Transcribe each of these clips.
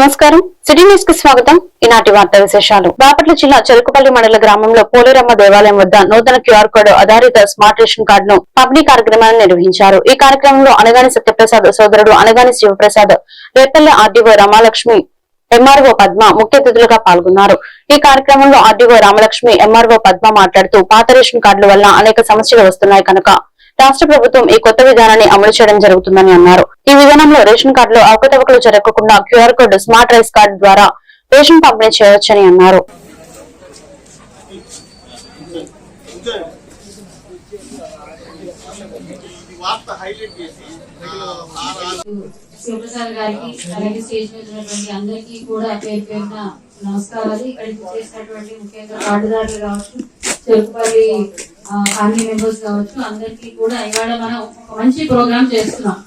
నమస్కారం. City news కి స్వాగతం. ఈనాటి వార్తా విశేషాలు. బాపట్ల జిల్లా చెరుకుపల్లి మండల గ్రామంలో పోలేరమ్మ దేవాలయం వద్ద నూతన క్యూఆర్ కోడ్ ఆధారిత స్మార్ట్ రేషన్ కార్డును పంపిణీ కార్యక్రమాన్ని నిర్వహించారు. ఈ కార్యక్రమంలో అనగాని సత్యప్రసాద్ సోదరుడు అనగాని శివప్రసాద్, రేపల్లె ఆర్డీఓ రామలక్ష్మి, ఎంఆర్ఓ పద్మ ముఖ్య అతిథులుగా పాల్గొన్నారు. ఈ కార్యక్రమంలో ఆర్డీఓ రామలక్ష్మి, ఎంఆర్ఓ పద్మ మాట్లాడుతూ పాత రేషన్ కార్డుల వల్ల అనేక సమస్యలు వస్తున్నాయి కనుక రాష్ట్ర ప్రభుత్వం ఈ కొత్త విధానాన్ని అమలు చేయడం జరుగుతుందని అన్నారు. ఈ విధానంలో రేషన్ కార్డులో అవకతవకలు జరగకుండా QR code smart rice card ద్వారా రేషన్ పంపిణీ చేయవచ్చని అన్నారు. శివప్రసాద్ గారికి అలాగే స్టేజ్ మీద ఉన్నటువంటి అందరికీ కూడా పేరు పేరున నమస్కారాలు. ఇక్కడికి చేసినటువంటి ముఖ్యంగా కార్డుదారులు కావచ్చు, చెరుకుపల్లి ఫ్యామిలీ మెంబర్స్ కావచ్చు, అందరికీ కూడా ఇవాళ మనం ఒక మంచి ప్రోగ్రామ్ చేస్తున్నాం.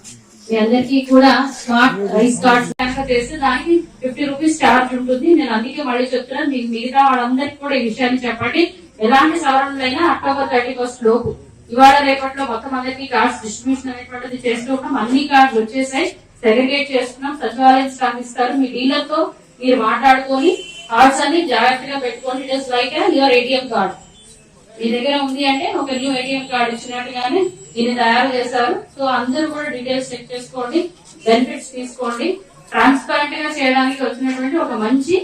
మీ అందరికీ కూడా స్మార్ట్ రైస్ కార్డ్స్ కనుక చేస్తే దానికి 50 రూపీస్ ఛార్జ్ ఉంటుంది. నేను అందుకే మళ్ళీ చెప్తున్నాను, మీకు మిగతా వాళ్ళందరికీ కూడా ఈ విషయాన్ని చెప్పండి. ఎలాంటి సవరణలైనా అక్టోబర్ 31 లోపు ఇవాళ రేపట్లో మొత్తం అందరికీ కార్డ్స్ డిస్ట్రిబ్యూషన్ అనేటువంటిది చేస్తూ ఉన్నాం. అన్ని కార్డ్స్ వచ్చేసాయి, సెగ్రిగేట్ చేస్తున్నాం. సచివాలయం స్టాఫ్ ఇస్తారు. మీ డీలర్ తో మీరు మాట్లాడుకొని కార్డ్స్ అన్ని జాగ్రత్తగా పెట్టుకోండి. It is like your ATM card. మీ దగ్గర ఉంది అంటే ఒక న్యూ ఏటీఎం కార్డ్ ఇచ్చినట్టుగానే దీన్ని తయారు చేశారు. సో అందరూ కూడా డీటెయిల్స్ చెక్ చేసుకోండి, బెనిఫిట్స్ తీసుకోండి. ట్రాన్స్పరెంట్ గా చేయడానికి వచ్చినటువంటి ఒక మంచి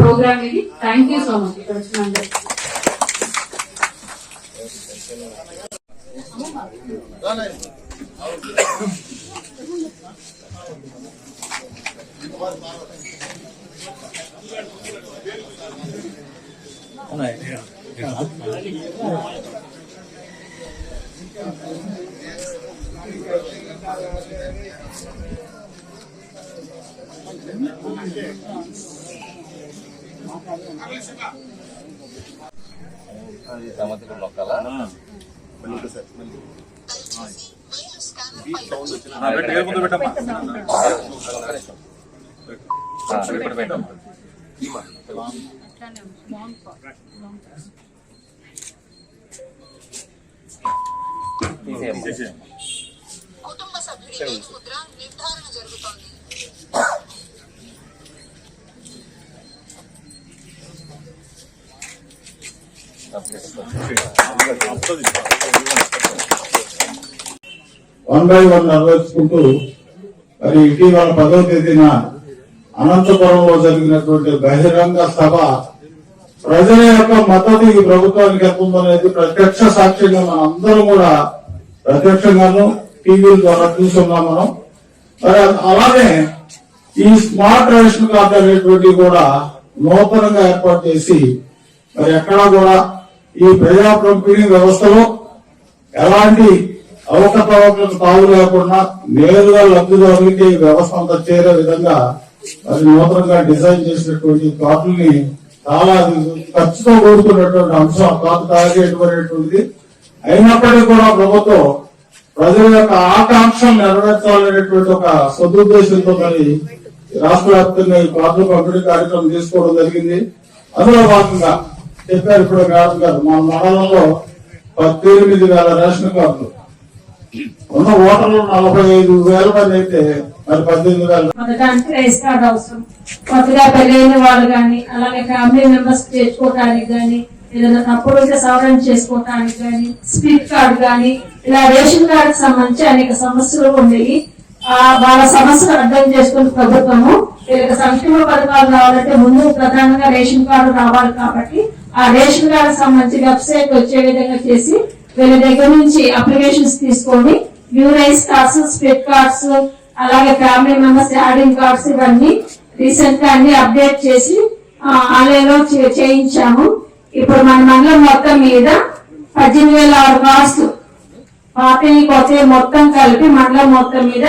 ప్రోగ్రామ్ ఇది. Thank you so much. ఇక్కడ వచ్చిన అందరికీ కుటుంబ సభ్యుడి ముద్ర నిర్ధారణ జరుగుతోంది. వన్ బై వన్ నిర్వహించుకుంటూ మరి ఇటీవల 10వ తేదీన అనంతపురంలో జరిగినటువంటి బహిరంగ సభ ప్రజల యొక్క మద్దతు ఈ ప్రభుత్వానికి ఎంత ఉందనేది ప్రత్యక్ష సాక్ష్యంగా మనం అందరం కూడా ప్రత్యక్షంగాను టీవీల ద్వారా చూస్తున్నాం మనం. మరి అలాగే ఈ స్మార్ట్ రేషన్ కార్డు అనేటువంటి కూడా నూతనంగా ఏర్పాటు చేసి మరి ఎక్కడా కూడా ఈ ప్రజా పంపిణీ వ్యవస్థలో ఎలాంటి అవకతవకలకు తావు లేకుండా నేరుగా లబ్ధిదారులకి ఈ వ్యవస్థ అంతా చేరే విధంగా మరి నూతనంగా డిజైన్ చేసినటువంటి కార్డుల్ని చాలా ఖర్చుతో కూడుకున్నటువంటి అంశం, కార్డు తయారు అయినప్పటికీ కూడా ప్రభుత్వం ప్రజల యొక్క ఆకాంక్షలు నెరవేర్చాలనేటువంటి ఒక సదుద్దేశంతో మరి రాష్ట్ర వ్యాప్తంగా ఈ కార్డు పంపిణీ కార్యక్రమం తీసుకోవడం జరిగింది. అందులో భాగంగా చెప్పారు ఇప్పుడు మేడం గారు, మా మండలంలో 18,000 రేషన్ కార్డులు ఉన్న ఓటర్లు 45,000 మంది అయితే మరి 18,000 రైస్ కార్డ్ అవసరం. కొత్తగా పెళ్ళైన వాళ్ళు కానీ అలాగే ఫ్యామిలీ మెంబర్స్ చేర్చుకోవడానికి కానీ ఏదైనా తప్పుడు సవరణ చేసుకోవడానికి కానీ స్పీడ్ కార్డు కానీ ఇలా రేషన్ కార్డు సంబంధించి అనేక సమస్యలు ఉన్నాయి. వాళ్ళ సమస్యలు అర్థం చేసుకున్న ప్రభుత్వము వీళ్ళకి సంక్షేమ పథకాలు రావాలంటే ముందు ప్రధానంగా రేషన్ కార్డు రావాలి. కాబట్టి ఆ రేషన్ కార్డు సంబంధించి వెబ్సైట్ వచ్చే విధంగా చేసి వీళ్ళ దగ్గర నుంచి అప్లికేషన్స్ తీసుకొని new rice cards, split cards, అలాగే ఫ్యామిలీ మెంబర్స్ యాడింగ్ కార్డ్స్ ఇవన్నీ రీసెంట్ గా అన్ని అప్డేట్ చేసి ఆన్లైన్ లో చేయించాము. ఇప్పుడు మన మండలం మొత్తం మీద 18,000 కార్డ్స్ పాతవి కొత్తవి మొత్తం కలిపి మండలం మొత్తం మీద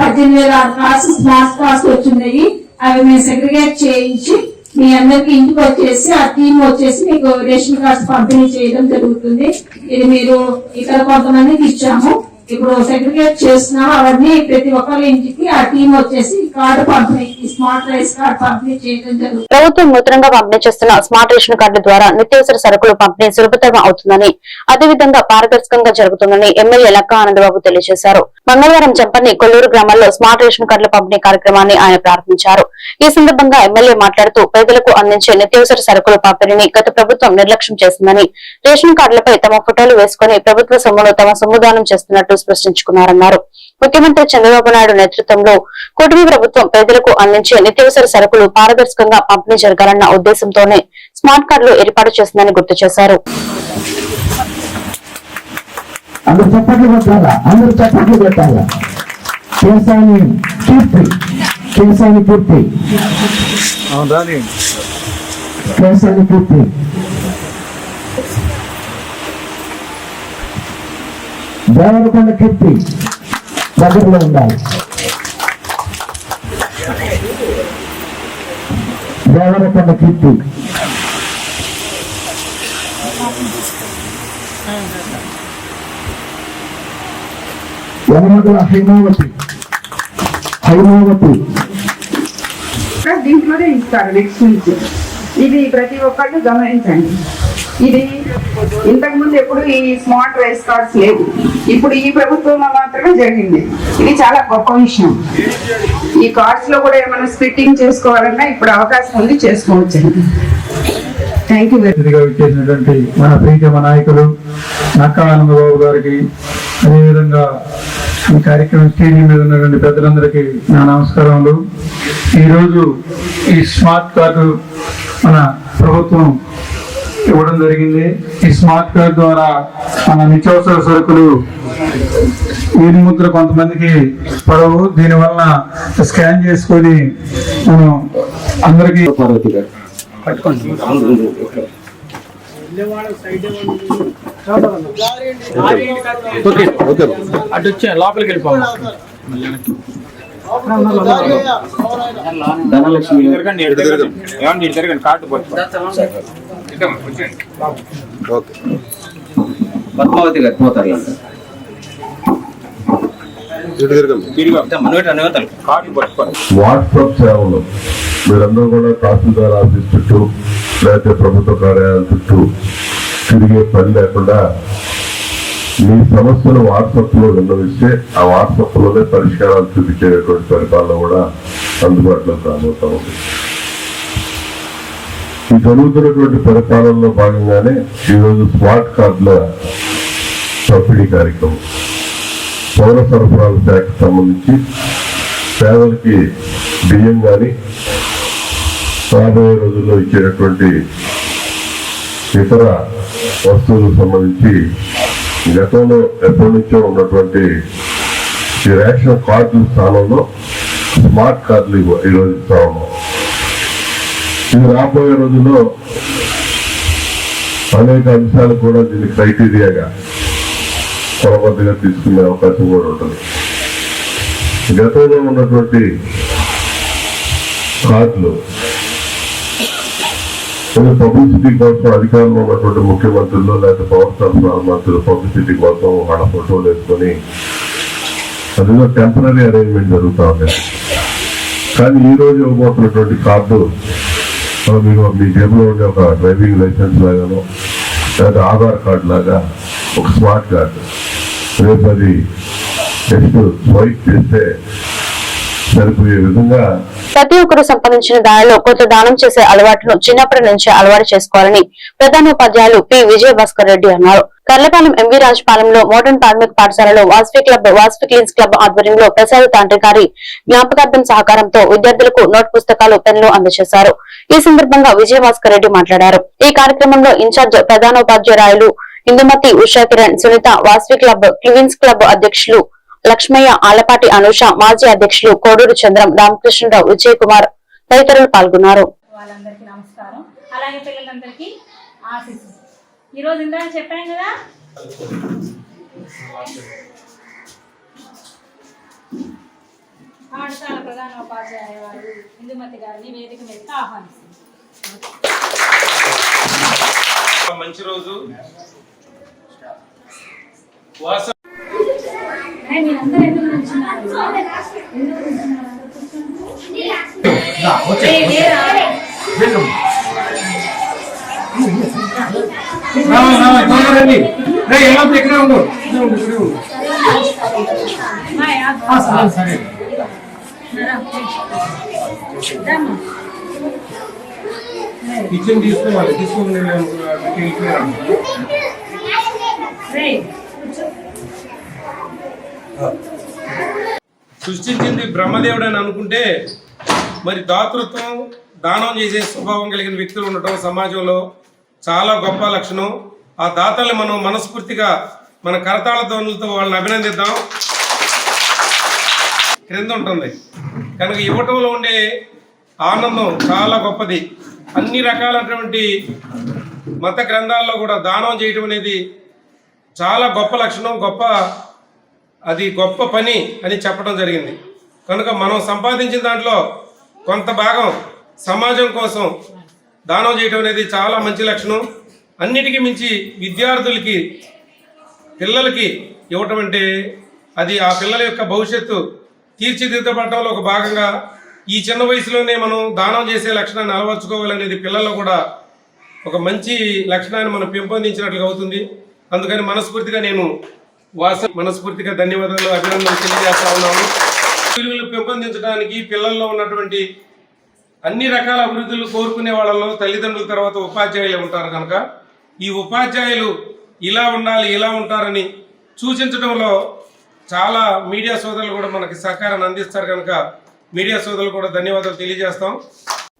18,000 కార్డ్స్ స్మార్ట్ కార్డ్స్ వచ్చినాయి. అవి మేము సెగ్రిగేట్ చేయించి మీ అందరికి ఇంటికి వచ్చేసి ఆ టీమ్ వచ్చేసి మీకు రేషన్ కార్డ్స్ పంపిణీ చేయడం జరుగుతుంది. ఇది మీరు ఇక్కడ కొంతమందికి ఇచ్చాము. ఇప్పుడు సెగ్రిగేట్ చేస్తున్నాం. అవన్నీ ప్రతి ఒక్కరి ఇంటికి ఆ టీం వచ్చేసి కార్డు పంపిణీ, స్మార్ట్ రైస్ కార్డు పంపిణీ చేయడం జరుగుతుంది. ప్రభుత్వం నూతనంగా పంపిణీ చేస్తున్న స్మార్ట్ రేషన్ కార్డు ద్వారా నిత్యావసర సరుకులు పంపిణీ సులభతరం అవుతుందని, అదేవిధంగా పారదర్శకంగా జరుగుతుందని ఎమ్మెల్యే లక్కా ఆనందబాబు తెలియజేశారు. మంగళవారం చంపల్లి కొల్లూరు గ్రామాల్లో స్మార్ట్ రేషన్ కార్డుల పంపిణీ కార్యక్రమాన్ని ఆయన ప్రారంభించారు. ఈ సందర్భంగా ఎమ్మెల్యే మాట్లాడుతూ పేదలకు అందించే నిత్యావసర సరుకుల పంపిణీని గత ప్రభుత్వం నిర్లక్ష్యం చేసిందని, రేషన్ కార్డులపై తమ ఫోటోలు వేసుకుని ప్రభుత్వ సొమ్మును తమ సొమ్ముదానం చేస్తున్నట్టు స్పష్టించుకున్నారన్నారు. ముఖ్యమంత్రి చంద్రబాబు నాయుడు నేతృత్వంలో కూటమి ప్రభుత్వం పేదలకు అందించే నిత్యావసర సరుకులు పారదర్శకంగా పంపిణీ జరగాలన్న ఉద్దేశంతోనే స్మార్ట్ కార్డులు ఏర్పాటు చేసిందని గుర్తు చేశారు. అందరూ చప్పట్లు కొట్టాలా, అందరూ చప్పట్లు కొట్టాలా. కేశాని పూర్తి, కేశాని పూర్తి, కేశాని పూర్తి. దేవరకొండ కీర్తి దగ్గరలో ఉండాలి. దేవరకొండ కీర్తి, యనమగల హైమావతి, హైమావతి. దీంట్లోనే ఇస్తారు నెక్స్ట్ నుంచి. ఇది ప్రతి ఒక్కళ్ళు గమనించండి. ఇది ఇంతకు ముందు ఎప్పుడు ఈ స్మార్ట్ రైస్ కార్డ్స్ లేవు. ఇప్పుడు ఈ ప్రభుత్వంలో మాత్రమే జరిగింది. ఇది చాలా గొప్ప విషయం. ఈ కార్డ్స్ లో కూడా ఏమైనా స్ప్లిట్టింగ్ చేసుకోవాలన్నా ఇప్పుడు అవకాశం ఉంది, చేసుకోవచ్చండి. Thank you. చేసినటువంటి మన ప్రీతమ నాయకులు నక్కా ఆనందబాబు గారికి, అదేవిధంగా ఈ కార్యక్రమం స్టేజ్ మీద ఉన్నటువంటి పెద్దలందరికీ నా నమస్కారములు. ఈరోజు ఈ స్మార్ట్ కార్డు మన ప్రభుత్వం ఇవ్వడం జరిగింది. ఈ స్మార్ట్ కార్డు ద్వారా మన నిత్యావసర సరుకులు వీధి ముద్ర కొంతమందికి పడవు. దీనివల్ల స్కాన్ చేసుకొని మనం అందరికీ అటు వచ్చే లోపలికి వెళ్ళిపోవాలి. ధనలక్ష్మి కార్డు పద్మావతి గారు పోతారు. వాట్సాప్ సేవలు మీరందరూ కూడా తహసీల్దార్ ఆఫీస్ చుట్టూ లేకపోతే ప్రభుత్వ కార్యాలయాల చుట్టూ తిరిగే పని లేకుండా మీ సమస్యలు వాట్సాప్ లో విన్నవిస్తే ఆ వాట్సాప్ లోనే పరిష్కారాలు చూపించేటువంటి పరిపాలన కూడా అందుబాటులోకి రాబోతా ఉంది. ఈ జరుగుతున్నటువంటి పరిపాలనలో భాగంగానే ఈరోజు స్మార్ట్ కార్డుల పంపిణీ కార్యక్రమం పౌర సరఫరాల శాఖకు సంబంధించి పేదలకి బియ్యం కానీ రాబోయే రోజుల్లో ఇచ్చేటటువంటి ఇతర వస్తువులకు సంబంధించి గతంలో ఎప్పటి నుంచో ఉన్నటువంటి ఈ రేషన్ కార్డుల స్థానంలో స్మార్ట్ కార్డులు ఈరోజు ఇస్తా ఉన్నాం. ఇది రాబోయే రోజుల్లో అనేక అంశాలు కూడా దీన్ని క్రైటీరియాగా కొలబద్దగా తీసుకునే అవకాశం కూడా ఉంటుంది. గతంలో ఉన్నటువంటి కార్డులు పబ్లిసిటీ కోసం అధికారంలో ఉన్నటువంటి ముఖ్యమంత్రులు లేకపోతే పవర్ సరఫరా మంత్రులు పబ్లిసిటీ కోసం వాళ్ళ ఫోటోలు వేసుకొని అదిలో టెంపరీ అరేంజ్మెంట్ జరుగుతూ ఉంటాయి. కానీ ఈ రోజు ఇవ్వబోతున్నటువంటి కార్డు మీకు మీ జేబులో ఉండే ఒక డ్రైవింగ్ లైసెన్స్ లాగానో లేదా ఆధార్ కార్డు లాగా ఒక స్మార్ట్ కార్డు రేపు అది జస్ట్ స్వైప్ చేస్తే సరిపోయే విధంగా ప్రతి ఒక్కరూ సంపాదించిన దానిలో కొంత దానం చేసే అలవాటును చిన్నప్పటి నుంచే అలవాటు చేసుకోవాలని ప్రధానోపాధ్యాయులు పి విజయభాస్కర్ రెడ్డి అన్నారు. కర్లపాలెం ఎంవి రాజపాలెంలో మోడర్న్ ప్రాథమిక పాఠశాలలో వాస్వి క్లీన్స్ క్లబ్ ఆధ్వర్యంలో ప్రసాద్ తండ్రి గారి జ్ఞాపకార్థం సహకారంతో విద్యార్థులకు నోట్ పుస్తకాలు, పెన్లు అందజేశారు. ఈ సందర్భంగా విజయభాస్కర్ రెడ్డి మాట్లాడారు. ఈ కార్యక్రమంలో ఇన్ఛార్జ్ ప్రధానోపాధ్యాయురాయలు ఇందుమతి, ఉషా కిరణ్, సునీత, వాస్వి క్లీన్స్ క్లబ్ అధ్యక్షులు లక్ష్మయ్య, ఆలపాటి అనూష, మాజీ అధ్యక్షులు కోడూరు చంద్రం, రామకృష్ణరావు, విజయ్ కుమార్ తదితరులు పాల్గొన్నారు. వాళ్ళందరికీ నమస్కారం. అలాగే పిల్లలందరికీ ఆశీస్సులు. ఈరోజు ఇందాక చెప్పాను కదా, పాఠశాల ప్రధానోపాధ్యాయ వారు ఇందుమతి గారిని వేదిక మీదకి ఆహ్వానిస్తున్నారు. మంచి రోజు మీరందరూ ఎందుకు నిల్చున్నారు? ఎందుకు నిల్చున్నారు? సరే కిచెన్ తీసుకోవాలి తీసుకుని సృష్టించింది బ్రహ్మదేవుడు అని అనుకుంటే మరి దాతృత్వం దానం చేసే స్వభావం కలిగిన వ్యక్తులు ఉండటం సమాజంలో చాలా గొప్ప లక్షణం. ఆ దాతల్ని మనం మనస్ఫూర్తిగా మన కరతాళ ధ్వనులతో వాళ్ళని అభినందిద్దాం. క్రింద ఉంటుంది కనుక ఇవ్వటంలో ఉండే ఆనందం చాలా గొప్పది. అన్ని రకాలైనటువంటి మత గ్రంథాల్లో కూడా దానం చేయటం అనేది చాలా గొప్ప లక్షణం, గొప్ప పని అని చెప్పడం జరిగింది. కనుక మనం సంపాదించిన దాంట్లో కొంత భాగం సమాజం కోసం దానం చేయటం అనేది చాలా మంచి లక్షణం. అన్నిటికీ మించి విద్యార్థులకి పిల్లలకి ఇవ్వటం అంటే అది ఆ పిల్లల యొక్క భవిష్యత్తు తీర్చిదిద్దబడటంలో ఒక భాగంగా ఈ చిన్న వయసులోనే మనం దానం చేసే లక్షణాన్ని అలవర్చుకోవాలనేది పిల్లల్లో కూడా ఒక మంచి లక్షణాన్ని మనం పెంపొందించినట్లుగా అవుతుంది. అందుకని నేను మనస్ఫూర్తిగా ధన్యవాదాలు, అభినందనలు తెలియజేస్తా ఉన్నాము. విలువలు పెంపొందించడానికి పిల్లల్లో ఉన్నటువంటి అన్ని రకాల అభివృద్ధులు కోరుకునే వాళ్ళలో తల్లిదండ్రుల తర్వాత ఉపాధ్యాయులు ఉంటారు. కనుక ఈ ఉపాధ్యాయులు ఇలా ఉండాలి, ఇలా ఉంటారని సూచించడంలో చాలా మీడియా సోదరులు కూడా మనకి సహకారాన్ని అందిస్తారు. కనుక మీడియా సోదరులు కూడా ధన్యవాదాలు తెలియజేస్తాం.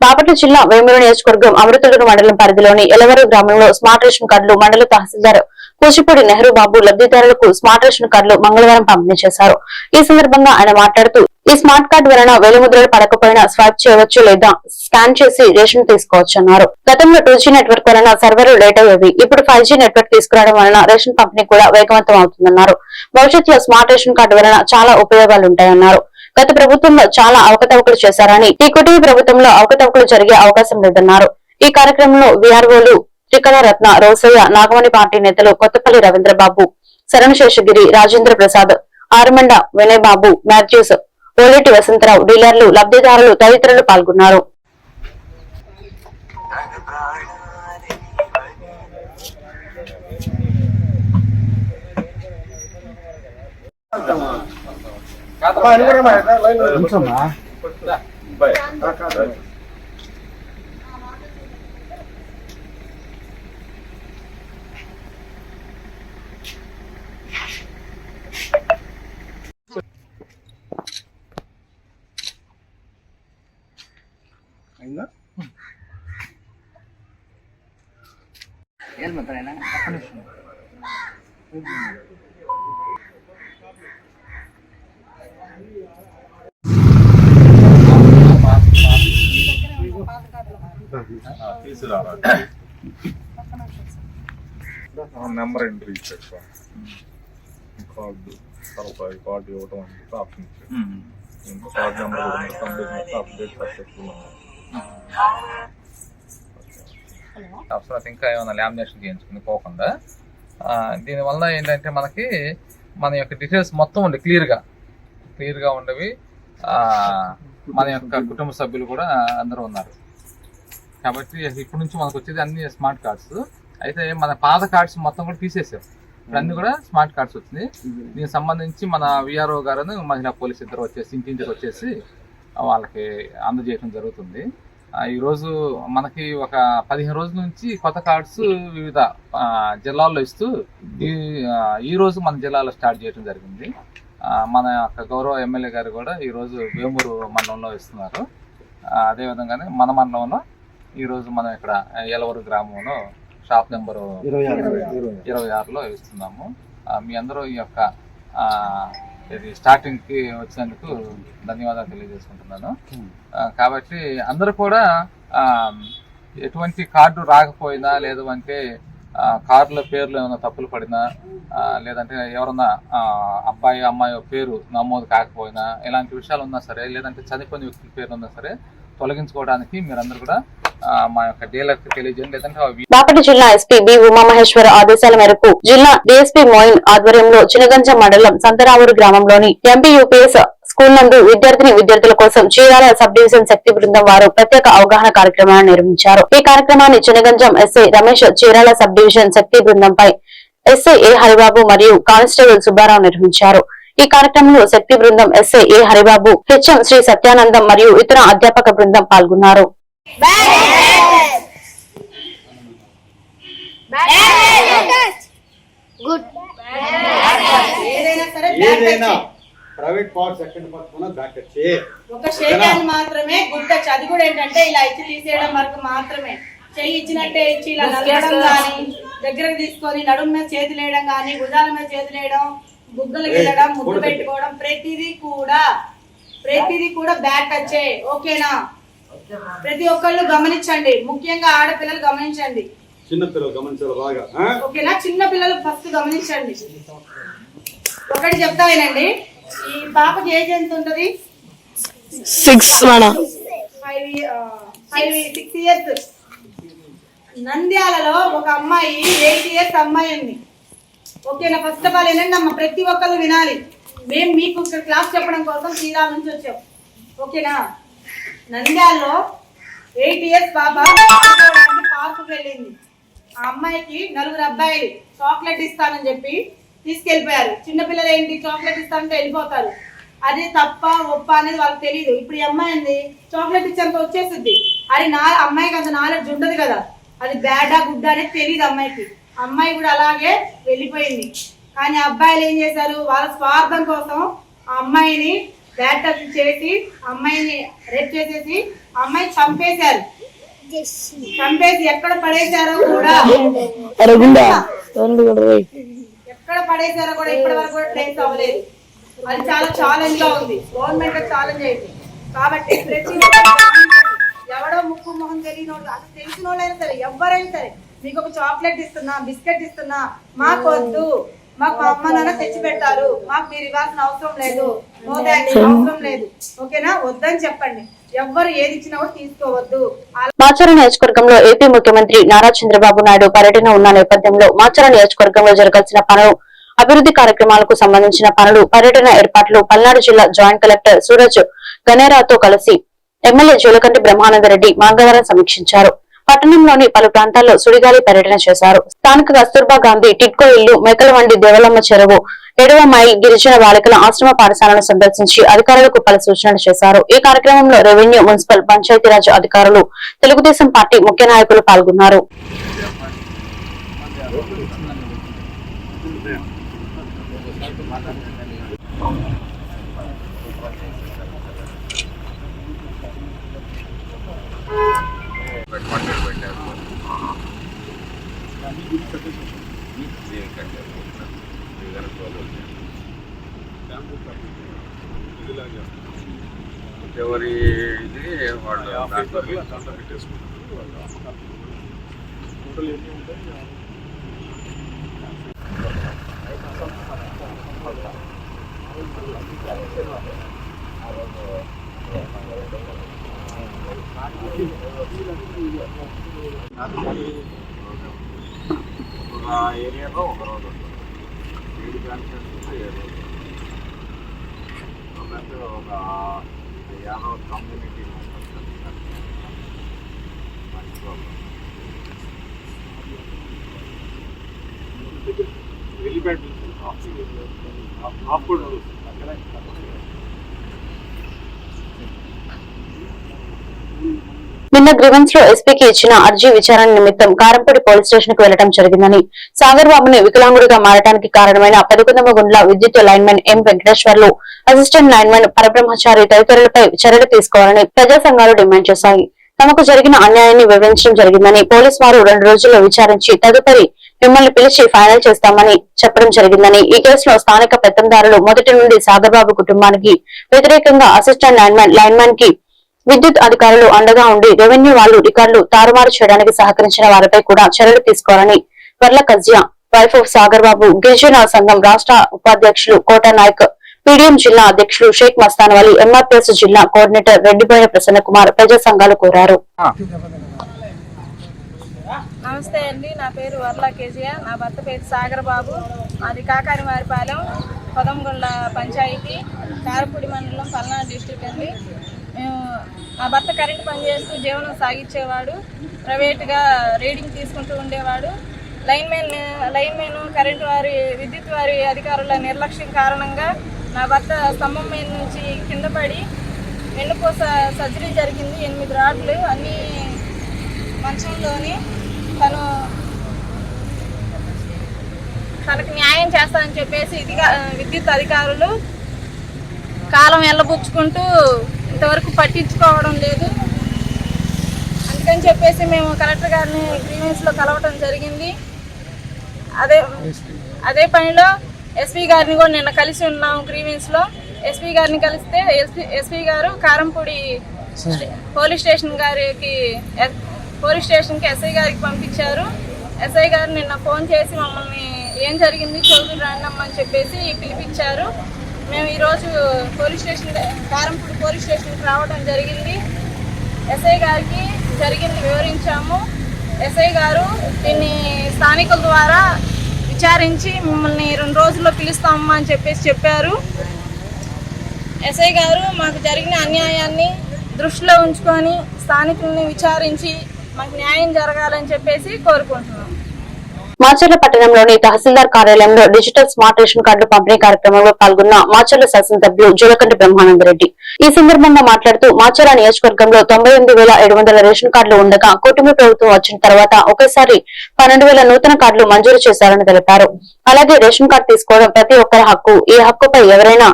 బాపట్ల జిల్లా వేమూరు నియోజకవర్గం అమృతలూరు మండలం పరిధిలోని ఎలవరు గ్రామంలో స్మార్ట్ రేషన్ కార్డులు మండల తహసీల్దార్ కూచిపూడి నెహ్రూ బాబు లబ్ధిదారులకు స్మార్ట్ రేషన్ కార్డులు మంగళవారం పంపిణీ చేశారు. ఈ సందర్భంగా ఆయన మాట్లాడుతూ ఈ స్మార్ట్ కార్డు వలన వేలిముద్రలు పడకపోయినా స్వైప్ చేయవచ్చు లేదా స్కాన్ చేసి రేషన్ తీసుకోవచ్చన్నారు. గతంలో 2G నెట్వర్క్ వలన సర్వర్లు లేట్ అయ్యేవి. ఇప్పుడు 5G నెట్వర్క్ తీసుకురావడం వలన రేషన్ పంపిణీ కూడా వేగవంతం అవుతుందన్నారు. భవిష్యత్తులో స్మార్ట్ రేషన్ కార్డు వలన చాలా ఉపయోగాలుంటాయన్నారు. గత ప్రభుత్వంలో చాలా అవకతవకలు చేశారని ఈ కుటుంబ ప్రభుత్వంలో అవకతవకలు జరిగే అవకాశం లేదన్నారు. ఈ కార్యక్రమంలో విఆర్ఓలు త్రికణరత్న, రోసయ్య, నాగమణి పార్టీ నేతలు కొత్తపల్లి రవీంద్రబాబు, శరణశేషగిరి, రాజేంద్ర ప్రసాద్, ఆరుమండ వినయ్ బాబు, మాథ్యూస్, ఓలేటి వసంతరావు, డీలర్లు, లబ్ధిదారులు తదితరులు పాల్గొన్నారు. నెంబర్ ఎంట్రీ ఇచ్చాడు సార్, కార్డు తర్వాత కార్డు ఇవ్వటం అనేది ఆప్షన్ ఇచ్చాడు. Card number complete update successful. అవసరం ఇంకా ఏమైనా లామినేషన్ చేయించుకుని పోకుండా దీనివల్ల ఏంటంటే మనకి మన యొక్క డీటెయిల్స్ మొత్తం ఉండే క్లియర్గా ఉండేవి. మన యొక్క కుటుంబ సభ్యులు కూడా అందరూ ఉన్నారు కాబట్టి ఇప్పటి నుంచి మనకు వచ్చేది అన్ని స్మార్ట్ కార్డ్స్. అయితే మన పాత కార్డ్స్ మొత్తం కూడా తీసేసాం, ఇప్పుడు అన్ని కూడా స్మార్ట్ కార్డ్స్ వచ్చినాయి. దీనికి సంబంధించి మన విఆర్ఓ గారు మహిళా పోలీస్ ఇద్దరు వచ్చేసి ఇంటింటికి వచ్చేసి వాళ్ళకి అందజేయడం జరుగుతుంది. ఈరోజు మనకి ఒక 15 రోజుల నుంచి కొత్త కార్డ్స్ వివిధ జిల్లాల్లో ఇస్తూ ఈ రోజు మన జిల్లాలో స్టార్ట్ చేయడం జరిగింది. మన యొక్క గౌరవ ఎమ్మెల్యే గారు కూడా ఈరోజు వేమూరు మండలంలో ఇస్తున్నారు. అదేవిధంగానే మన మండలంలో ఈరోజు మనం ఇక్కడ ఎలవరు గ్రామంలో షాప్ నెంబరు 26లో ఇస్తున్నాము. మీ అందరూ ఈ యొక్క స్టార్టింగ్కి వచ్చినందుకు ధన్యవాదాలు తెలియజేసుకుంటున్నాను. కాబట్టి అందరూ కూడా ఎటువంటి కార్డు రాకపోయినా, లేదు అంటే కార్డుల పేర్లు ఏమైనా తప్పులు పడినా, లేదంటే ఎవరన్నా అబ్బాయి అమ్మాయి పేరు నమోదు కాకపోయినా, ఇలాంటి విషయాలు ఉన్నా సరే, లేదంటే చనిపోయిన వ్యక్తుల పేర్లు ఉన్నా సరే తొలగించుకోవడానికి మీరందరూ కూడా మా యొక్క డీలర్కి తెలియజేయండి. లేదంటే బాపట్ల జిల్లా ఎస్పీ బి ఉమామహేశ్వర ఆదేశాల మేరకు జిల్లా డీఎస్పీ మోయిన్ ఆధ్వర్యంలో చినగంజం మండలం సంతరావూరు గ్రామంలోని ఎంపీయూపీఎస్ స్కూల్ నందు విద్యార్థుల కోసం చీరాల సబ్ డివిజన్ శక్తి బృందం వారు ప్రత్యేక అవగాహన కార్యక్రమాన్ని నిర్వహించారు. ఈ కార్యక్రమాన్ని Chinaganjam SI Ramesh Chirala sub division Shakti బృందంపై ఎస్ఐ ఏ హరిబాబు మరియు కానిస్టేబుల్ సుబ్బారావు నిర్వహించారు. ఈ కార్యక్రమంలో శక్తి బృందం SI A Haribabu, HM Shri Satyanandam మరియు ఇతర అధ్యాపక బృందం పాల్గొన్నారు. Private part second part back touch ఒక షేక్ హ్యాండ్ మాత్రమే గుడ్ టచ్. అది కూడా ఏంటంటే ఇలా ఇచ్చి తీసేయడం వరకు మాత్రమే. చెయ్యి ఇచ్చినట్టే ఇచ్చి ఇలా నలగడం కానీ, దగ్గరకు తీసుకొని నడుము మీద చేతులు వేయడం కానీ, భుజాల మీద చేతులు వేయడం, బుగ్గలు వెళ్ళడం, ముద్దు పెట్టుకోవడం, ప్రతిదీ కూడా బ్యాక్ టచ్. ఓకేనా? ప్రతి ఒక్కళ్ళు గమనించండి, ముఖ్యంగా ఆడపిల్లలు గమనించండి, చిన్నపిల్లలు గమనించాలి బాగా. ఓకేనా? చిన్న పిల్లలు ఫస్ట్ గమనించండి. ఒకటి చెప్తా వినండి. ఈ పాపకి ఏజ్ ఎంత ఉంటది? 6 ఇయర్స్. నంద్యాలలో ఒక అమ్మాయి 8 ఇయర్స్ అమ్మాయి ఉంది. ఓకేనా? ఫస్ట్ ఆఫ్ ఆల్ ఏంటంటే అమ్మ ప్రతి ఒక్కరు వినాలి. మేము మీకు ఇక్కడ క్లాస్ చెప్పడం కోసం చీరాల నుంచి వచ్చాం. ఓకేనా? నంద్యాలలో 8 ఇయర్స్ పాప పార్కు వెళ్ళింది. ఆ అమ్మాయికి 4 అబ్బాయిలు చాక్లెట్ ఇస్తానని చెప్పి తీసుకెళ్లిపోయారు. చిన్నపిల్లలు ఏంటి, చాక్లెట్ ఇస్తానంటే వెళ్ళిపోతారు. అది తప్ప ఒప్ప అనేది వాళ్ళకి తెలియదు. ఇప్పుడు ఈ అమ్మాయి ఏంది, చాక్లెట్ ఇచ్చేంత వచ్చేసింది. అది అమ్మాయికి అంత నాలెడ్జ్ ఉండదు కదా, అది బ్యాడా గుడ్డా అనేది తెలియదు అమ్మాయికి. అమ్మాయి కూడా అలాగే వెళ్ళిపోయింది. కానీ అబ్బాయిలు ఏం చేశారు, వాళ్ళ స్వార్థం కోసం ఆ అమ్మాయిని బ్యాడ్ టచ్ చేసి, అమ్మాయిని రేప్ చేసేసి అమ్మాయి చంపేశారు. చంపేసి ఎక్కడ పడేశారో కూడా ఇప్పటి వరకు కూడా ట్రేస్ అవ్వలేదు. అది చాలా ఛాలెంజ్ గా ఉంది, గవర్నమెంట్ ఛాలెంజ్ అయింది. కాబట్టి ప్రతి ఎవడో ముక్కు మొహం తెలియని వాళ్ళు, అసలు తెలిసిన వాళ్ళైనా సరే, ఎవరైనా సరే, మీకు ఒక చాక్లెట్ ఇస్తున్నా, బిస్కెట్ ఇస్తున్నా, మాకు వద్దు, మాకు మా అమ్మ నాన్న తెచ్చి పెట్టారు, మాకు మీరు ఇవ్వాల్సిన అవసరం లేదు, అవసరం లేదు. ఓకేనా? వద్దని చెప్పండి. ఎవ్వరు ఏది ఇచ్చినా కూడా తీసుకోవద్దు. మాచర్ల నియోజకవర్గంలో ఏపీ ముఖ్యమంత్రి నారా చంద్రబాబు నాయుడు పర్యటన ఉన్న నేపథ్యంలో మాచర్ల నియోజకవర్గంలో జరగాల్సిన పనులు, అభివృద్ధి కార్యక్రమాలకు సంబంధించిన పనులు, పర్యటన ఏర్పాట్లు పల్నాడు జిల్లా జాయింట్ కలెక్టర్ సూరజ్ గనేరాతో కలిసి ఎమ్మెల్యే జోలకంటి బ్రహ్మానందరెడ్డి మంగళవారం సమీక్షించారు. పట్టణంలోని పలు ప్రాంతాల్లో సుడిగాలి పర్యటన చేశారు. స్థానిక కస్తూర్బా గాంధీ టిట్కో ఇల్లు, మేకలవండి దేవలమ్మ చెరువు, 7వ మైల్ గిరిజన బాలికల ఆశ్రమ పాఠశాలను సందర్శించి అధికారులకు పలు సూచనలు చేశారు. ఈ కార్యక్రమంలో రెవెన్యూ, మున్సిపల్, పంచాయతీరాజ్ అధికారులు, తెలుగుదేశం పార్టీ ముఖ్య నాయకులు పాల్గొన్నారు. ఎవరి ఇది వాళ్ళు ఏరియాలో ఒక రోజు 7 బ్రాంచెస్ 7 రోజులు ఒక యాదవ్ కమ్యూనిటీ వెళ్ళిపెట్టి అప్పుడు నిన్న గ్రీవెన్స్ లో ఎస్పీకి ఇచ్చిన అర్జీ విచారణ నిమిత్తం కారంపూడి పోలీస్ స్టేషన్ కు వెళ్లడం జరిగిందని, సాగర్ బాబుని వికలాంగుడిగా మారడానికి కారణమైన 11వ గుండ్ల విద్యుత్ లైన్మెన్ ఎం వెంకటేశ్వర్లు, అసిస్టెంట్ లైన్మెన్ పరబ్రహ్మచారి తదితరులపై చర్యలు తీసుకోవాలని ప్రజా సంఘాలు డిమాండ్ చేశాయి. తమకు జరిగిన అన్యాయాన్ని వివరించడం జరిగిందని, పోలీసు వారు 2 రోజుల్లో విచారించి తదుపరి మిమ్మల్ని పిలిచి ఫైనల్ చేస్తామని చెప్పడం జరిగిందని, ఈ కేసులో స్థానిక పెత్తందారులు మొదటి నుండి సాగర్ బాబు కుటుంబానికి వ్యతిరేకంగా అసిస్టెంట్ లైన్మెన్ కి విద్యుత్ అధికారులు అండగా ఉండి రెవెన్యూ వాళ్ళు రికార్డులు తారుమారు చేయడానికి సహకరించిన వారిపై కూడా చర్యలు తీసుకోవాలని వర్ల కజ్యా, వైఫ్ ఆఫ్ సాగర్ బాబు, గిరిజన సంఘం రాష్ట్ర ఉపాధ్యక్షులు కోట నాయక్, పీడీఎం జిల్లా అధ్యక్షులు షేక్ మస్తాన్ వలి, ఎంఆర్పీఎస్ జిల్లా కోఆర్డినేటర్ రెడ్డిబోయిన ప్రసన్న కుమార్ ప్రజా సంఘాలు కోరారు. నమస్తే అండి, నా పేరు వర్లా కేజీఆర్, నా భర్త పేరు సాగర్ బాబు, అది కాకానివారిపాలెం పొదంగొండ పంచాయతీ కారపూడి మండలం పల్నాడు డిస్ట్రిక్ట్ అండి. మేము నా భర్త కరెంటు పని చేస్తూ జీవనం సాగించేవాడు, ప్రైవేట్గా రీడింగ్ తీసుకుంటూ ఉండేవాడు. లైన్మెన్ కరెంటు వారి విద్యుత్ వారి అధికారుల నిర్లక్ష్యం కారణంగా నా భర్త స్తంభం మీద నుంచి కింద పడి వెన్నుపూస సర్జరీ జరిగింది. 8 రాడ్లు అన్నీ మంచంలోని. తనకు న్యాయం చేస్తానని చెప్పేసి విద్యుత్ అధికారులు కాలం వెళ్ళబుచ్చుకుంటూ ఇంతవరకు పట్టించుకోవడం లేదు. అందుకని చెప్పేసి మేము కలెక్టర్ గారిని గ్రీవెన్స్లో కలవటం జరిగింది. అదే పనిలో ఎస్పీ గారిని కూడా నిన్న కలిసి ఉన్నాం గ్రీవెన్స్లో. ఎస్పీ గారిని కలిస్తే ఎస్పీ గారు కారంపూడి పోలీస్ స్టేషన్కి ఎస్ఐ గారికి పంపించారు. ఎస్ఐ గారు నిన్న ఫోన్ చేసి మమ్మల్ని ఏం జరిగింది చదువు రాండమ్మని చెప్పేసి పిలిపించారు. మేము ఈరోజు కారంపూడి పోలీస్ స్టేషన్కి రావడం జరిగింది. ఎస్ఐ గారికి జరిగింది వివరించాము. ఎస్ఐ గారు దీన్ని స్థానికుల ద్వారా విచారించి మిమ్మల్ని 2 రోజుల్లో పిలుస్తామమ్మా అని చెప్పేసి చెప్పారు. ఎస్ఐ గారు మాకు జరిగిన అన్యాయాన్ని దృష్టిలో ఉంచుకొని స్థానికుల్ని విచారించి మాకు న్యాయం జరగాలని చెప్పేసి కోరుకుంటున్నాం. మాచర్ల పట్టణంలోని తహసీల్దార్ కార్యాలయంలో డిజిటల్ స్మార్ట్ రేషన్ కార్డుల పంపిణీ కార్యక్రమంలో పాల్గొన్న మాచర్ల శాసనసభ్యులు జూలకంటి బ్రహ్మానందరెడ్డి ఈ సందర్భంగా మాట్లాడుతూ మాచర్ల నియోజకవర్గంలో 98,700 రేషన్ కార్డులు ఉండగా కూటమి ప్రభుత్వం వచ్చిన తర్వాత ఒకేసారి 12,000 నూతన కార్డులు మంజూరు చేశారని తెలిపారు. అలాగే రేషన్ కార్డు తీసుకోవడం ప్రతి ఒక్కరి హక్కు. ఈ హక్కుపై ఎవరైనా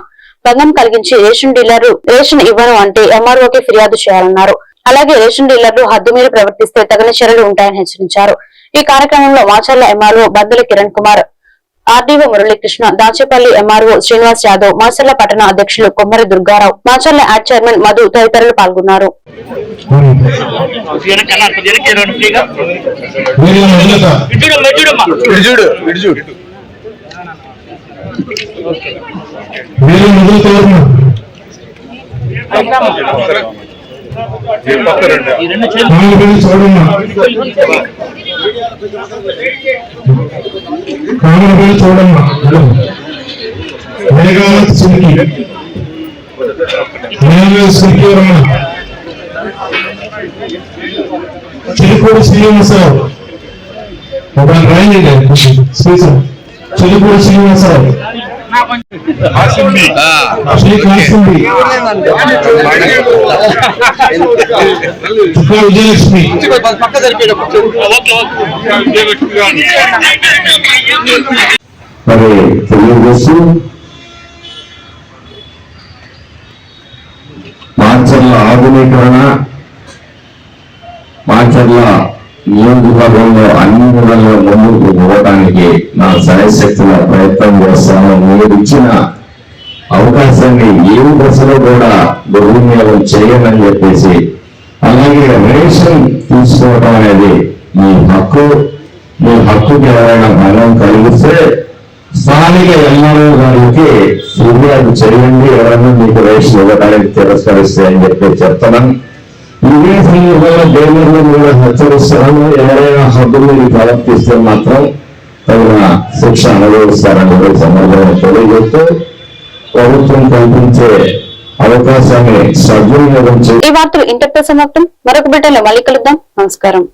భంగం కలిగించి రేషన్ డీలర్లు రేషన్ ఇవ్వను అంటే ఎంఆర్ఓకి ఫిర్యాదు చేయాలన్నారు. అలాగే రేషన్ డీలర్లు హద్దుమీరి ప్రవర్తిస్తే తగిన చర్యలు ఉంటాయని హెచ్చరించారు. ఈ కార్యక్రమంలో మాచర్ల ఎంఆర్ఓ బందెల కిరణ్ కుమార్, ఆర్డీఓ మురళీకృష్ణ, దాచేపల్లి ఎంఆర్ఓ శ్రీనివాస్ యాదవ్, మాచర్ల పట్టణ అధ్యక్షులు కొమ్మరి దుర్గారావు, మాచర్ల యాడ్ చైర్మన్ మధు తదితరులు పాల్గొన్నారు. చూడమ్మా చిలుకూరు శ్రీనివాసరావు, చిలుకూరు శ్రీనివాసరావు, విజయలక్ష్మి, మరి తెలియజేస్తూ మాచర్ల ఆధునీకరణ, మాచర్ల నియోజకవర్గంలో అన్ని విధాలుగా ముందుకు పోవడానికి నా శాయశక్తుల ప్రయత్నం చేస్తాను. మీరు ఇచ్చిన అవకాశాన్ని ఏ దశలో కూడా దుర్వినియోగం చేయమని చెప్పేసి, అలాగే రేషన్ తీసుకోవడం అనేది మీ హక్కు. మీ హక్కుకి ఎవరైనా భంగం కలిగిస్తే స్థానిక ఎంఆర్ఓ గారికి ఫిర్యాదు చేయండి, ఎవరైనా మీకు రేషన్ ఇవ్వడానికి తిరస్కరిస్తే అని చెప్పి చెప్తున్నాను. ఇదే సందర్భంగా డీలర్లు కూడా హెచ్చరిస్తున్నాను, ఎవరైనా హద్దు మీరు ప్రవర్తిస్తే మాత్రం తగిన శిక్ష అనుభవిస్తారని సందర్భంగా తెలియజేస్తూ ప్రభుత్వం కల్పించే అవకాశాన్ని సద్వినియోగం చేయాలి. ఈ వార్తలు ఇంతటితో సమాప్తం. మరొక బిడ్డలో మళ్ళీ కలుద్దాం. నమస్కారం.